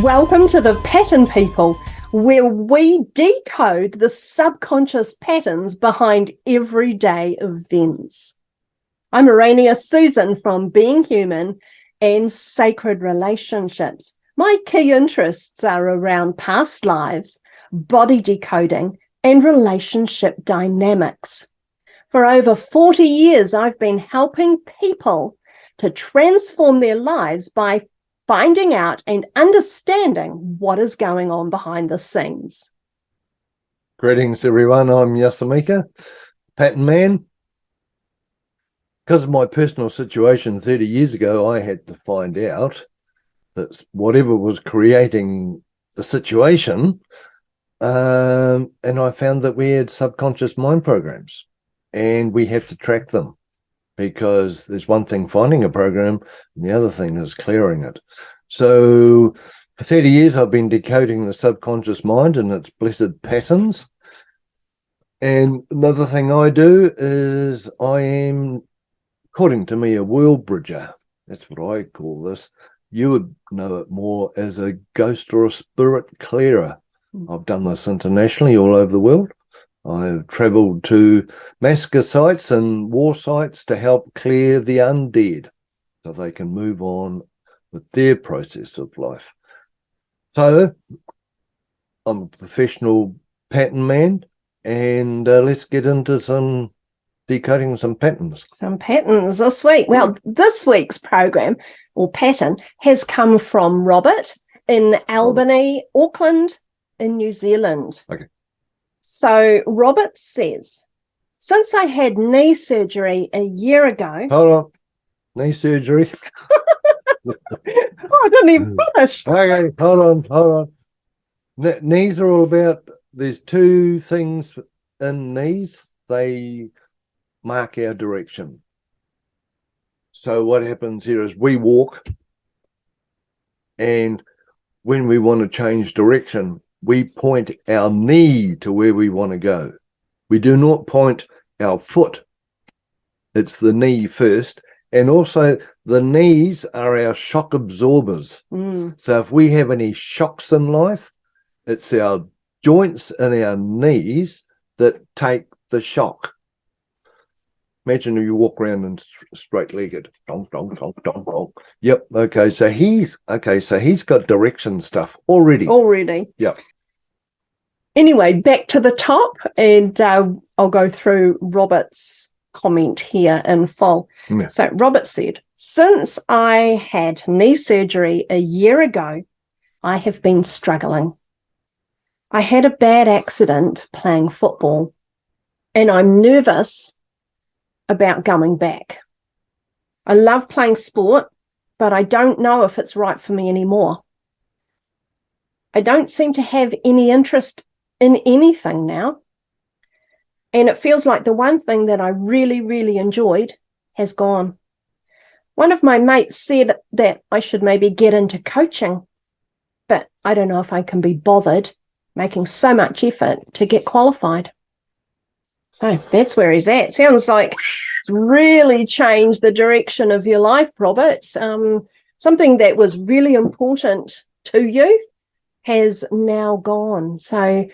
Welcome to the Pattern People, where we decode the subconscious patterns behind everyday events. I'm Arania Susan from Being Human and Sacred Relationships. My key interests are around past lives, body decoding, and relationship dynamics. For over 40 years, I've been helping people to transform their lives by finding out and understanding what is going on behind the scenes. Greetings, everyone. I'm Yasamika, Pattern Man. Because of my personal situation 30 years ago, I had to find out that whatever was creating the situation, and I found that we had subconscious mind programs, and we have to track them, because there's one thing finding a program, and the other thing is clearing it. So for 30 years, I've been decoding the subconscious mind and its blessed patterns. And another thing I do is I am, according to me, a world bridger. That's what I call this. You would know it more as a ghost or a spirit clearer. I've done this internationally all over the world. I've travelled to massacre sites and war sites to help clear the undead so they can move on with their process of life. So I'm a professional pattern man, and let's get into some decoding some patterns. Some patterns this week. Well, this week's program or pattern has come from Robert in Albany, Auckland in New Zealand. Okay. So Robert says, since I had knee surgery a year ago. Hold on. Knee surgery. I didn't even finish. Okay, hold on. Knees are all about, there's two things in knees. They mark our direction. So what happens here is we walk, and when we want to change direction, we point our knee to where we want to go. We do not point our foot. It's the knee first. And also the knees are our shock absorbers. So if we have any shocks in life, it's our joints and our knees that take the shock. Imagine if you walk around and straight-legged. Donk, donk, donk, donk, donk. Yep. Okay. So he's got direction stuff already. Yep. Anyway, back to the top, and I'll go through Robert's comment here in full. Yeah. So Robert said, since I had knee surgery a year ago, I have been struggling. I had a bad accident playing football, and I'm nervous about going back. I love playing sport, but I don't know if it's right for me anymore. I don't seem to have any interest in anything now. And it feels like the one thing that I really, really enjoyed has gone. One of my mates said that I should maybe get into coaching, but I don't know if I can be bothered making so much effort to get qualified. So that's where he's at. Sounds like it's really changed the direction of your life, Robert. Something that was really important to you has now gone. So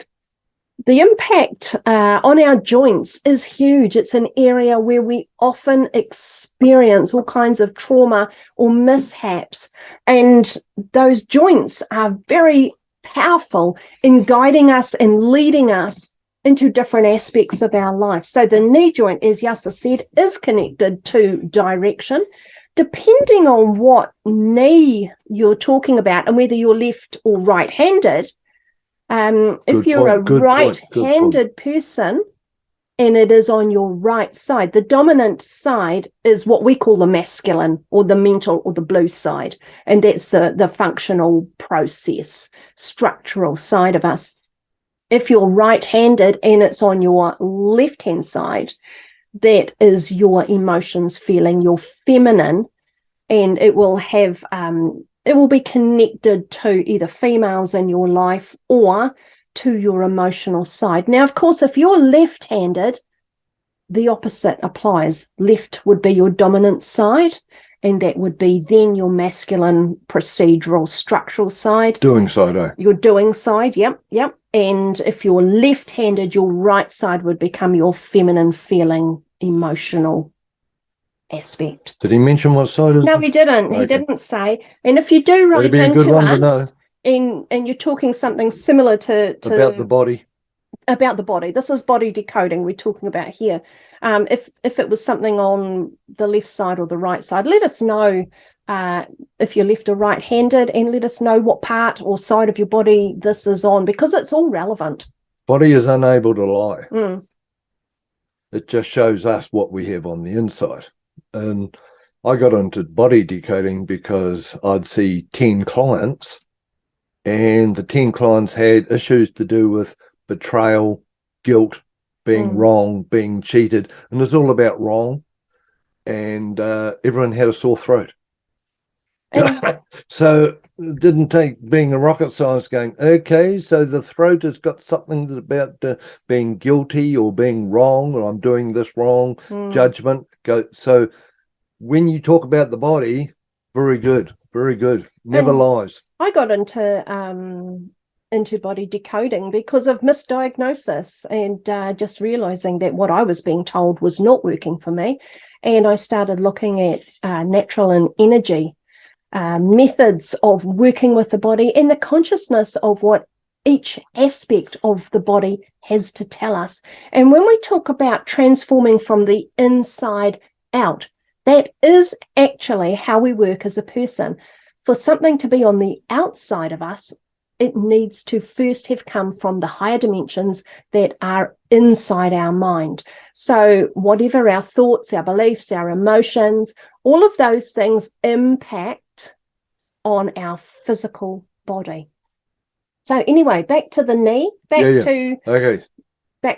the impact on our joints is huge. It's an area where we often experience all kinds of trauma or mishaps. And those joints are very powerful in guiding us and leading us into different aspects of our life. So the knee joint, as Yasa said, is connected to direction. Depending on what knee you're talking about and whether you're left or right-handed, if you're a right-handed person and it is on your right side, the dominant side is what we call the masculine or the mental or the blue side. And that's the functional process, structural side of us. If you're right-handed and it's on your left-hand side, that is your emotions, feeling, your feminine, and it will have it will be connected to either females in your life or to your emotional side. Now, of course, if you're left-handed, the opposite applies. Left would be your dominant side, and that would be then your masculine procedural structural side. Doing side, eh? Your doing side, yep. And if you're left-handed, your right side would become your feminine feeling, emotional aspect. Did he mention what side is No, it? he didn't. He Okay. didn't say. And if you do write be a good into one to know. us and you're talking something similar to About the body. About the body. This is body decoding we're talking about here. If it was something on the left side or the right side, let us know if you're left or right-handed, and let us know what part or side of your body this is on, because it's all relevant. Body is unable to lie. Mm. It just shows us what we have on the inside. And I got into body decoding because I'd see 10 clients, and the 10 clients had issues to do with betrayal, guilt, being wrong, being cheated, and it's all about wrong. And everyone had a sore throat. So it didn't take being a rocket scientist going, okay, so the throat has got something about being guilty or being wrong, or I'm doing this wrong, judgment. So when you talk about the body, very good, never lies. I got into body decoding because of misdiagnosis and just realizing that what I was being told was not working for me. And I started looking at natural and energy methods of working with the body, and the consciousness of what each aspect of the body has to tell us. And when we talk about transforming from the inside out, that is actually how we work as a person. For something to be on the outside of us, it needs to first have come from the higher dimensions that are inside our mind. So whatever our thoughts, our beliefs, our emotions, all of those things impact on our physical body. So anyway, back to the knee, back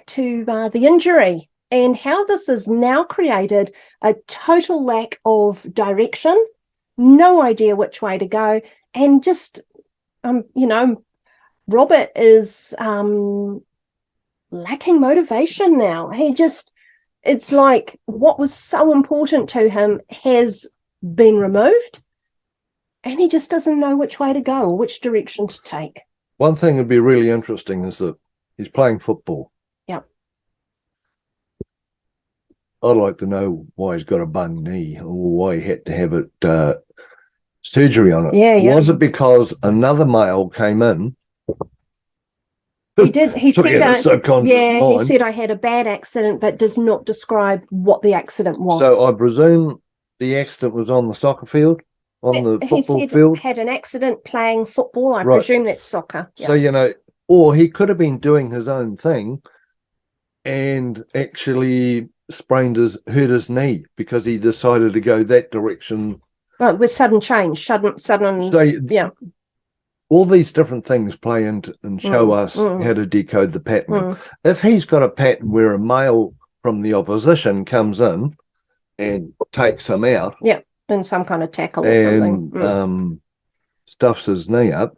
to the injury, and how this has now created a total lack of direction, no idea which way to go, and just Robert is lacking motivation now. It's like what was so important to him has been removed, and he just doesn't know which way to go or which direction to take. One thing that'd be really interesting is that he's playing football. Yep. I'd like to know why he's got a bung knee, or why he had to have it surgery on it. Yeah. Was it because another male came in? He did. He said, he said I had a bad accident, but does not describe what the accident was. So I presume the accident was on the soccer field, on the football field. He had an accident playing football. I presume that's soccer. Yep. So, or he could have been doing his own thing and actually hurt his knee because he decided to go that direction. Right, with sudden change, sudden. So, all these different things play into and show us how to decode the pattern. If he's got a pattern where a male from the opposition comes in and takes him out, in some kind of tackle or something, stuffs his knee up,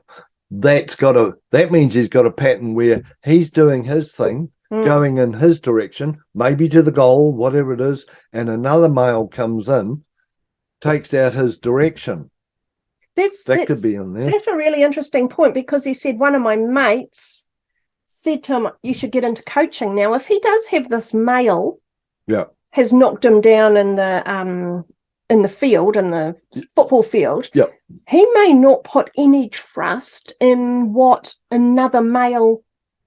that means he's got a pattern where he's doing his thing, going in his direction, maybe to the goal, whatever it is, and another male comes in, takes out his direction. That could be in there. That's a really interesting point, because he said one of my mates said to him, you should get into coaching. Now, if he does have this male has knocked him down in the field, in the football field, he may not put any trust in what another male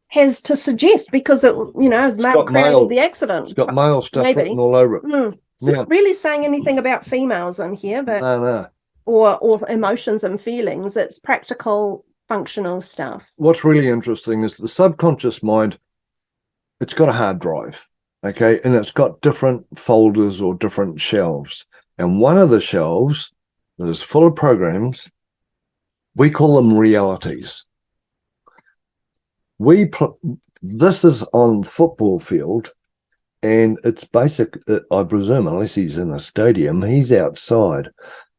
has to suggest, because it is male creating the accident. It's got male stuff written all over it. It's not really saying anything about females in here, but no. Or emotions and feelings. It's practical, functional stuff. What's really interesting is the subconscious mind, it's got a hard drive, okay? And it's got different folders or different shelves. And one of the shelves that is full of programs, we call them realities. This is on the football field, and it's basic, I presume, unless he's in a stadium, he's outside.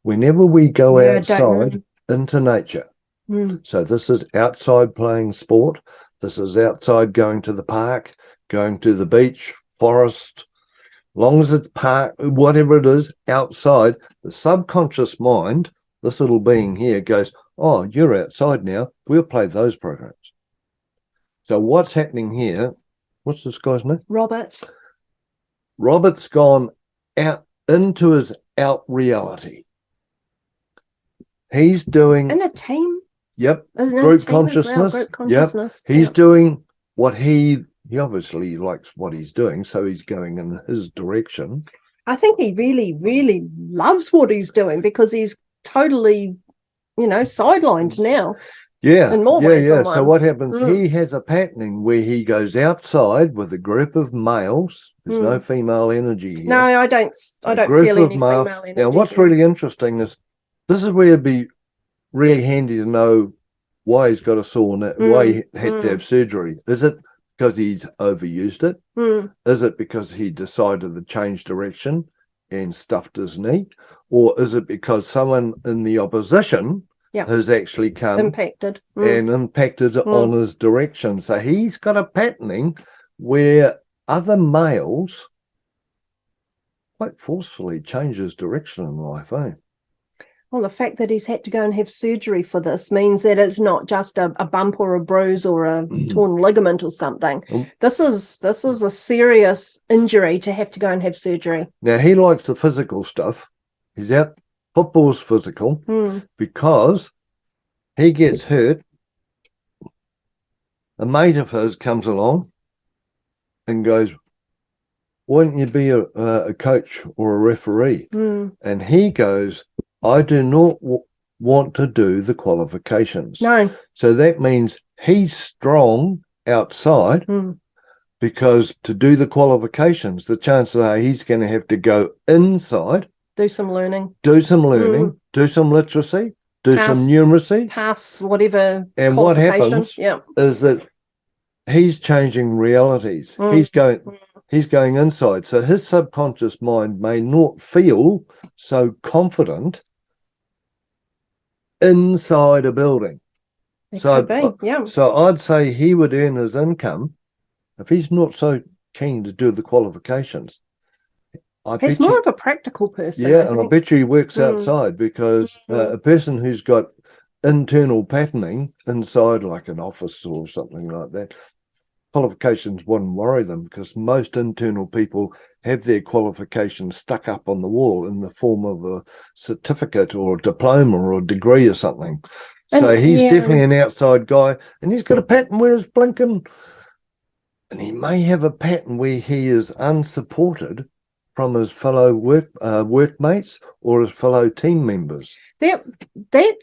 Whenever we go outside into nature, so this is outside playing sport, this is outside going to the park, going to the beach, forest, long as it's parked, whatever it is, outside, the subconscious mind, this little being here goes, oh, you're outside now. We'll play those programs. So what's happening here? What's this guy's name? Robert. Robert's gone out into his out reality. He's doing In a team? Yep. Isn't it a Group team as well? consciousness. Group consciousness. Yep. He's Yep. doing what he obviously likes what he's doing, so he's going in his direction. I think he really, really loves what he's doing because he's totally, sidelined now. Yeah. In more ways than So one. what happens? He has a patterning where he goes outside with a group of males. There's no female energy here. No, I don't feel any female energy. Now, what's really interesting is this is where it'd be really handy to know why he's got a sore neck, why he had to have surgery. Is it because he's overused it? Is it because he decided to change direction and stuffed his knee? Or is it because someone in the opposition has actually come impacted on his direction? So he's got a patterning where other males quite forcefully change his direction in life, eh? Well, the fact that he's had to go and have surgery for this means that it's not just a bump or a bruise or a torn ligament or something. This is a serious injury to have to go and have surgery. Now, he likes the physical stuff. He's out. Football's physical because he gets hurt. A mate of his comes along and goes, why don't you be a coach or a referee? And he goes, I do not want to do the qualifications. No. So that means he's strong outside because to do the qualifications, the chances are he's going to have to go inside. Do some learning. Do some literacy, some numeracy. Pass whatever. And what happens is that he's changing realities. He's going inside. So his subconscious mind may not feel so confident inside a building. So I'd say he would earn his income if he's not so keen to do the qualifications. He's more of a practical person. Yeah, and I bet you he works outside because a person who's got internal patterning inside, like an office or something like that, qualifications wouldn't worry them because most internal people have their qualifications stuck up on the wall in the form of a certificate or a diploma or a degree or something. So he's definitely an outside guy, and he's got a pattern where he's blinking, and he may have a pattern where he is unsupported from his fellow workmates or his fellow team members. That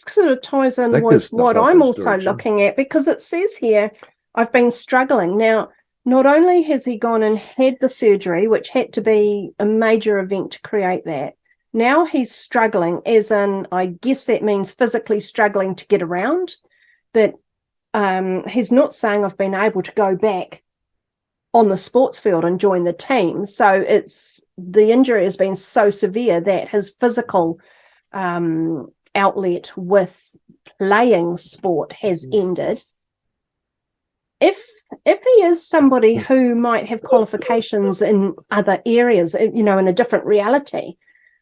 sort of ties in with what I'm also looking at, because it says here, I've been struggling. Now, not only has he gone and had the surgery, which had to be a major event to create that, now he's struggling, as in, I guess that means physically struggling to get around, that he's not saying I've been able to go back on the sports field and join the team. So the injury has been so severe that his physical outlet with playing sport has ended. If he is somebody who might have qualifications in other areas, in a different reality,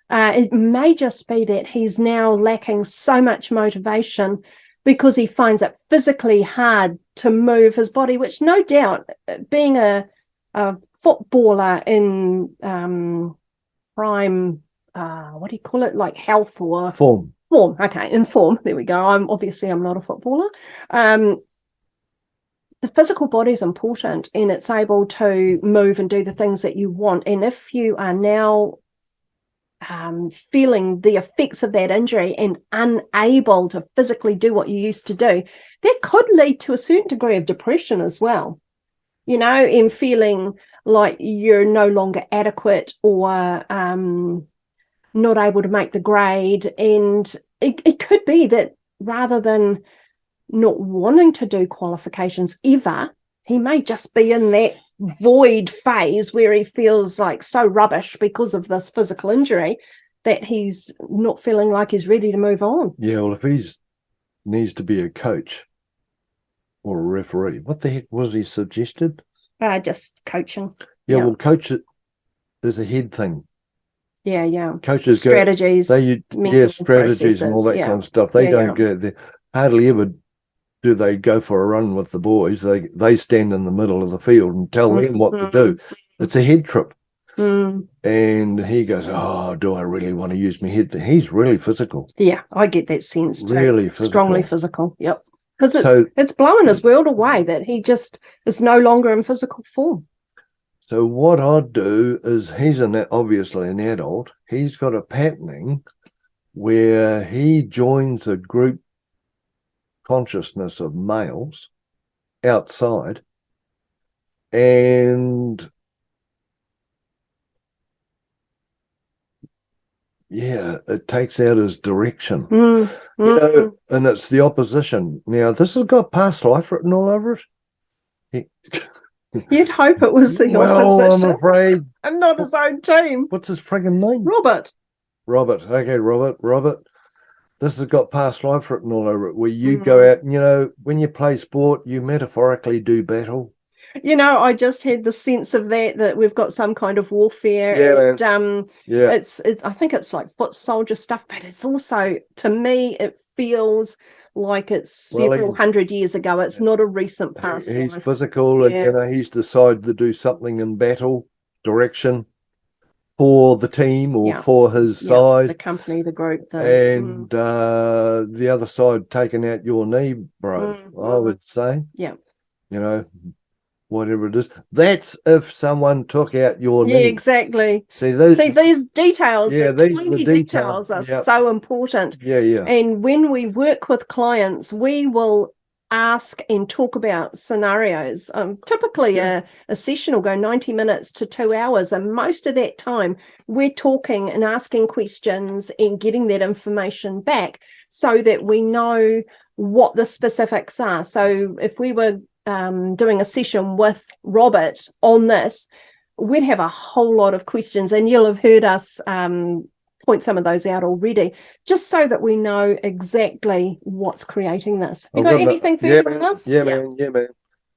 it may just be that he's now lacking so much motivation because he finds it physically hard to move his body, which no doubt, being a footballer in prime, what do you call it, like health or form. Okay, in form. There we go. I'm not a footballer. The physical body is important, and it's able to move and do the things that you want. And if you are now feeling the effects of that injury and unable to physically do what you used to do, that could lead to a certain degree of depression as well, and feeling like you're no longer adequate or not able to make the grade. And it could be that rather than not wanting to do qualifications ever, he may just be in that void phase where he feels like so rubbish because of this physical injury that he's not feeling like he's ready to move on. Yeah, well, if he needs to be a coach or a referee, what the heck was he suggested? Just coaching. Yeah, well, coach is a head thing. Yeah. Coaches Strategies, mental strategies and all that processes. kind of stuff. They don't get there. Hardly ever do they go for a run with the boys. They stand in the middle of the field and tell them what to do. It's a head trip. And he goes, oh, do I really want to use my head? He's really physical. Yeah, I get that sense too. Really physical. Strongly physical. Yep. Because it's blowing his world away that he just is no longer in physical form. So what I'd do is, he's obviously an adult. He's got a patterning where he joins a group consciousness of males outside, and it takes out his direction. You know, and it's the opposition. Now, this has got past life written all over it. You'd hope it was the opposition. Well, I'm afraid. And not his own team. What's his friggin' name? Robert. Okay, Robert. This has got past life written all over it, where you go out and, you know, when you play sport, you metaphorically do battle. You know, I just had the sense of that we've got some kind of warfare. It's I think it's like foot soldier stuff, but it's also, to me, it feels like it's several hundred years ago. It's not a recent past. He's physical, and you know, he's decided to do something in battle direction for the team or for his side, the company, the group, and the other side taking out your knee, bro. I would say, you know, whatever it is. That's if someone took out your knee. Yeah, exactly. See these details, the tiny details are so important. Yeah. And when we work with clients, we will ask and talk about scenarios. Typically a session will go 90 minutes to 2 hours, and most of that time we're talking and asking questions and getting that information back so that we know what the specifics are. So if we were doing a session with Robert on this, we'd have a whole lot of questions, and you'll have heard us point some of those out already, just so that we know exactly what's creating this. You got anything further on this? Yeah, man.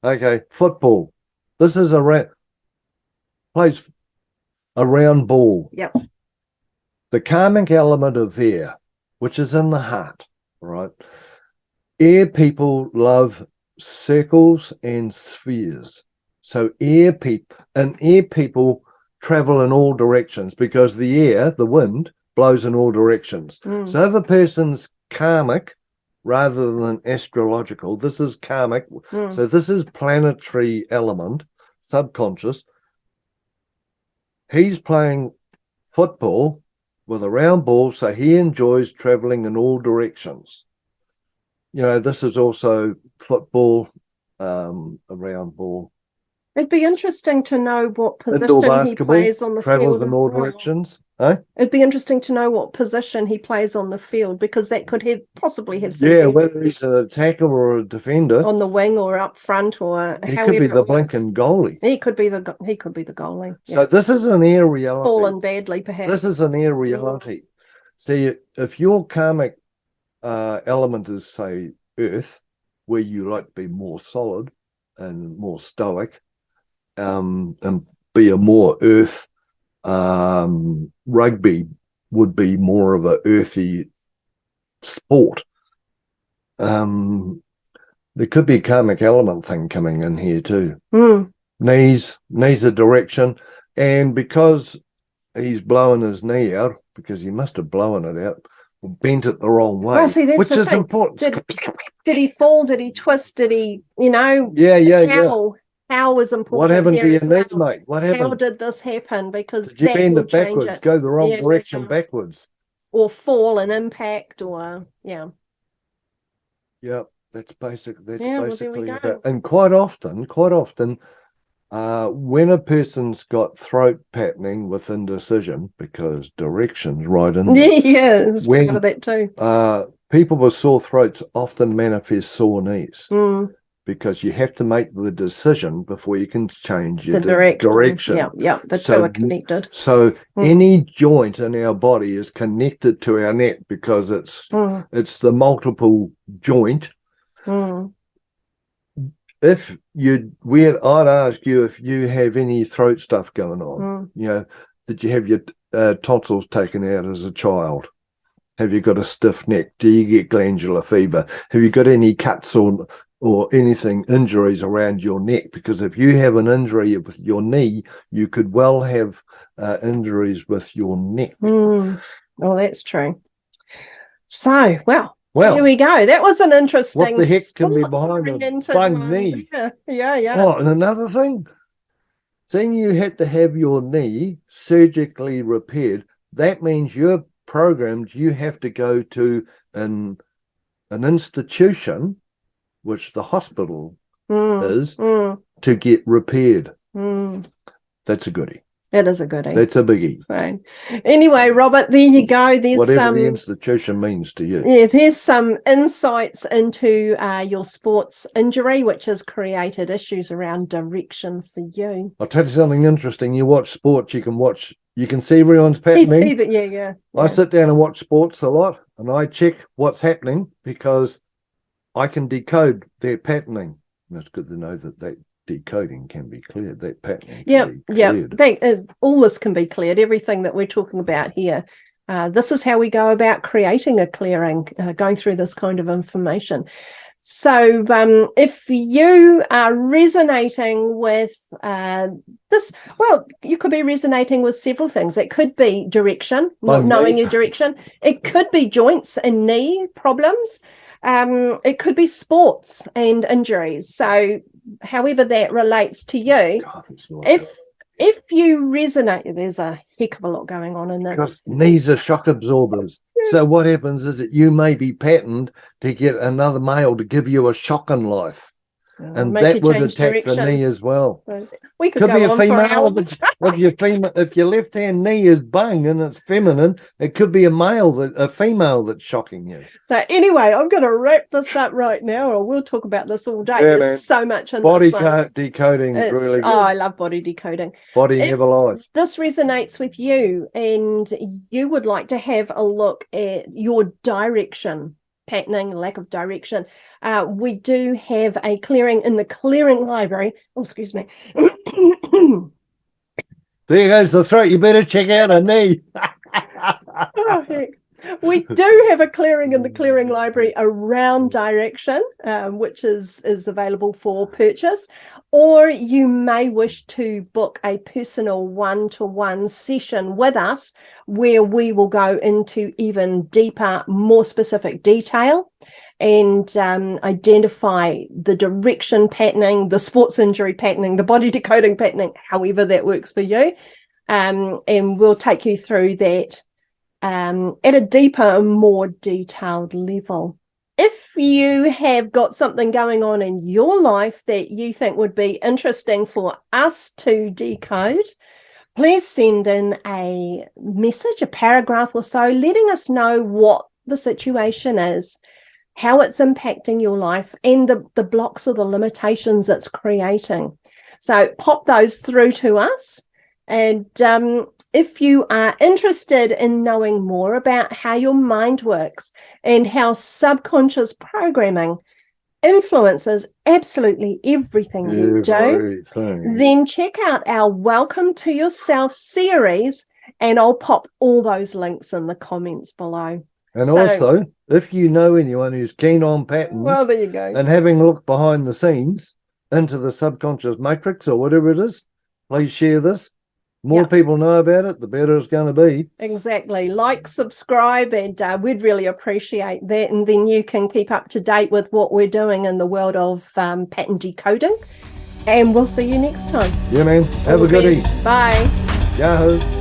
Okay, football. This is plays a round ball. Yep. The karmic element of air, which is in the heart, right? Air people love circles and spheres. So air people travel in all directions, because the wind blows in all directions. So if a person's karmic rather than astrological, this is karmic. So this is planetary element, subconscious. He's playing football with a round ball, so he enjoys traveling in all directions. You know, this is also football, a round ball. It'd be interesting to know what position he plays on the field in all directions. Eh? It'd be interesting to know what position he plays on the field, because that could possibly have some. Yeah, whether he's an attacker or a defender, on the wing or up front, or he could be the blinking goalie. He could be the goalie. So this is an air reality. Fallen badly, perhaps. This is an air reality. See, if your karmic element is, say, earth, where you like to be more solid and more stoic, and be a more earth, rugby would be more of a earthy sport. There could be a karmic element thing coming in here too. Knees a direction, and because he's blowing his knee out, because he must have blown it out, bent it the wrong way, which is important. Did he fall? Did he twist? Did he, How was important. What happened to your knee, mate? What happened? How did this happen? Because did you bend it backwards, go the wrong direction backwards, or fall and impact, or that's basically that. And quite often, when a person's got throat patterning with indecision, because direction's right in there. There's part of that too. People with sore throats often manifest sore knees. Because you have to make the decision before you can change your direction. The two are connected. So any joint in our body is connected to our neck, because it's the multiple joint. I'd ask you if you have any throat stuff going on. Did you have your tonsils taken out as a child? Have you got a stiff neck? Do you get glandular fever? Have you got any cuts or anything, injuries around your neck? Because if you have an injury with your knee, you could well have injuries with your neck. Oh, that's true. So, well, Well, here we go. That was an interesting. What the heck can be behind a bung knee? Yeah. Oh, and another thing, saying you had to have your knee surgically repaired, that means you're programmed. You have to go to an institution, which the hospital is, to get repaired. That's a goodie. It is a goodie. That's a biggie. So, anyway, Robert, there you go. There's whatever the institution means to you. Yeah, there's some insights into your sports injury, which has created issues around direction for you. I'll tell you something interesting. You watch sports, you can see everyone's patterning. Yeah. I sit down and watch sports a lot, and I check what's happening because I can decode their patterning. And it's good to know that decoding can be cleared, that pattern. All this can be cleared, everything that we're talking about here. This is how we go about creating a clearing, going through this kind of information. So if you are resonating with this, well, you could be resonating with several things. It could be direction, not knowing your direction. It could be joints and knee problems. It could be sports and injuries. So however that relates to you, if you resonate, there's a heck of a lot going on in there. Because knees are shock absorbers. So what happens is that you may be patterned to get another male to give you a shock in life. And that would attack the knee as well. We could be a female. If your left hand knee is bung and it's feminine, it could be a female that's shocking you. So anyway, I'm going to wrap this up right now, or we'll talk about this all day. There's so much in body this one. Decoding is really good. Oh, I love body decoding. Body never lies. This resonates with you, and you would like to have a look at your direction. Patterning, lack of direction. We do have a clearing in the clearing library. Oh, excuse me. There goes the throat. You better check out a knee. Oh, heck. We do have a clearing in the clearing library around direction, which is available for purchase. Or you may wish to book a personal one-to-one session with us where we will go into even deeper, more specific detail and identify the direction patterning, the sports injury patterning, the body decoding patterning, however that works for you. And we'll take you through that at a deeper, more detailed level. If you have got something going on in your life that you think would be interesting for us to decode, please send in a message, a paragraph or so, letting us know what the situation is, how it's impacting your life, and the blocks or the limitations it's creating. So pop those through to us. And if you are interested in knowing more about how your mind works and how subconscious programming influences absolutely everything you do, then check out our Welcome to Yourself series, and I'll pop all those links in the comments below. And also, if you know anyone who's keen on patterns, well, there you go, and having a look behind the scenes into the subconscious matrix or whatever it is, please share this. More people know about it, the better it's going to be. Exactly. Like, subscribe, and we'd really appreciate that. And then you can keep up to date with what we're doing in the world of pattern decoding. And we'll see you next time. Yeah, man. Have a goodie. Bye. Yahoo.